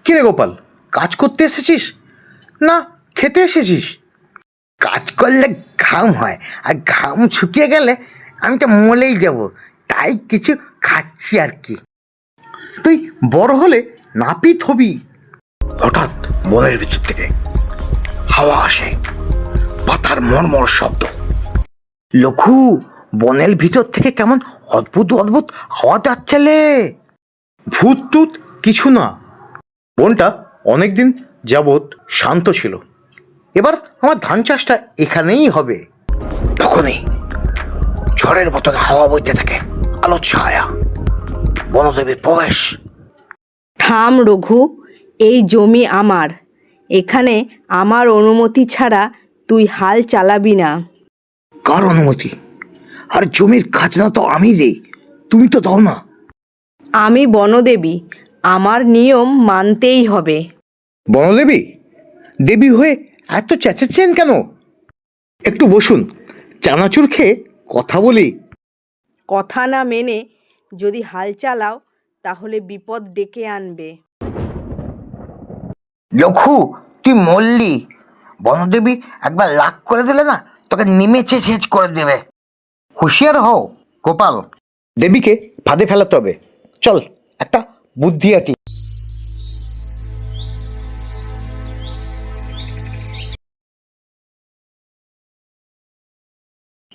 কিরে গোপাল, কাজ করতে এসেছিস না খেতে এসেছিস? কাজ করলে ঘাম হয়, আর ঘাম শুকিয়ে গেলে আমি তো মরেই যাব, তাই কিছু খাচ্ছি আর কি। তুই বড় হলে নাপিত হবি। হঠাৎ বনের ভিতর থেকে হাওয়া আসে, পাতার মর্মর শব্দ। লঘু, বনের ভিতর থেকে কেমন অদ্ভুত অদ্ভুত হাওয়া যাচ্ছে লে। ভূত টুত কিছু না, বনটা অনেকদিন যাবৎ শান্ত ছিল। এবার আমার ধান চাষটা এখানেই হবে। তখনই ঝড়ের মতন হাওয়া বইতে থাকে, আলো ছায়া, বনদেবীর প্রবেশ। থাম রঘু, এই জমি আমার। এখানে আমার অনুমতি ছাড়া তুই হাল চালাবি না। কার অনুমতি? আর জমির খাজনা তো আমি দেই, তুমি তো দাও না। আমি বনদেবী, আমার নিয়ম মানতেই হবে। বনদেবী? দেবী হয়ে এত চেঁচাচ্ছেন কেন? একটু বসুন, চানাচুর খেয়ে কথা বলি। কথা না মেনে যদি হাল চালাও তাহলে বিপদ ডেকে আনবে। লঘু, তুই মরলি। বনদেবী একবার লাগ করে দিলে না, তোকে নেমেচে ছেঁচ করে দেবে। হুঁশিয়ার হও গোপাল। দেবীকে ফাঁদে ফেলাতে হবে। চল, একটা বুদ্ধি আটি।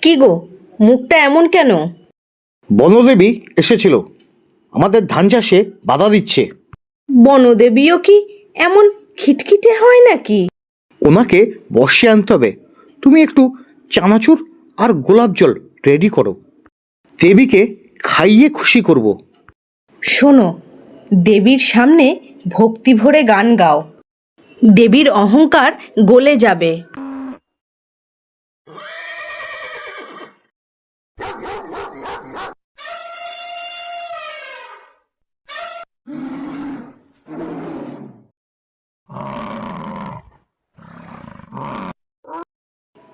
কি গো, মুখটা এমন কেন? বনদেবী এসেছিল, আমাদের ধান চাষে বাধা দিচ্ছে। বনদেবীও কি এমন খিটখিটে হয় নাকি? ওনাকে বসিয়ে আনতে হবে। তুমি একটু চানাচুর আর গোলাপ জল রেডি করো, দেবীকে খাইয়ে খুশি করব। শোনো, দেবীর সামনে ভক্তি ভরে গান গাও, দেবীর অহংকার গলে যাবে।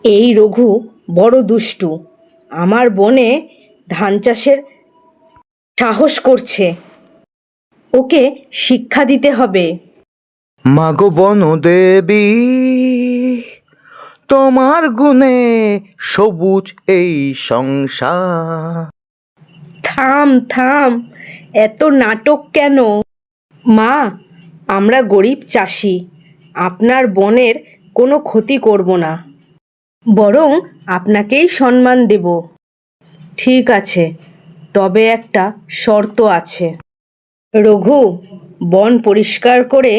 এই রঘু বড় দুষ্টু, আমার বনে ধান চাষের সাহস করছে, ওকে শিক্ষা দিতে হবে। মাগো বনদেবী, তোমার গুণে সবুজ এই সংসার। থাম থাম, এত নাটক কেন? মা, আমরা গরিব চাষি, আপনার বনের কোনো ক্ষতি করব না, বরং আপনাকেই সম্মান দেব। ঠিক আছে, তবে একটা শর্ত আছে। রঘু, বন পরিষ্কার করে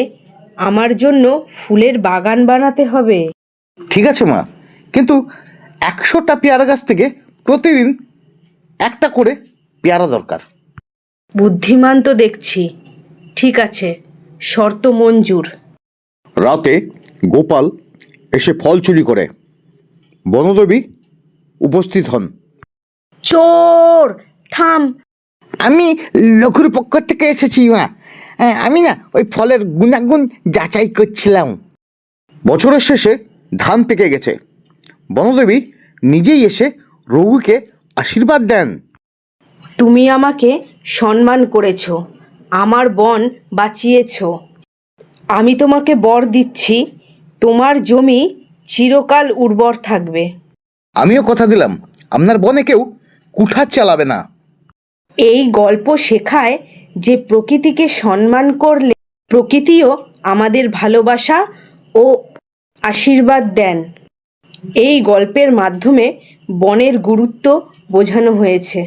আমার জন্য ফুলের বাগান বানাতে হবে। ঠিক আছে মা, কিন্তু 100টা পেয়ারা গাছ থেকে প্রতিদিন একটা করে পেয়ারা দরকার। বুদ্ধিমান তো দেখছি। ঠিক আছে, শর্ত মঞ্জুর। রাতে গোপাল এসে ফল চুরি করে, বনদেবী উপস্থিত হন। চোর, থাম। আমি লঘুর পক্ষ থেকে এসেছি মা। আমি না ওই ফলের গুণাগুণ যাচাই করছিলাম। বছরের শেষে ধান পেকে গেছে, বনদেবী নিজেই এসে রঘুকে আশীর্বাদ দেন। তুমি আমাকে সম্মান করেছ, আমার বন বাঁচিয়েছ। আমি তোমাকে বর দিচ্ছি, তোমার জমি চিরকাল উর্বর থাকবে। আমিও কথা দিলাম, আপনার বনে কেউ কুঠার চালাবে না। এই গল্প শেখায় যে প্রকৃতিকে সম্মান করলে প্রকৃতিও আমাদের ভালোবাসা ও আশীর্বাদ দেন। এই গল্পের মাধ্যমে বনের গুরুত্ব বোঝানো হয়েছে।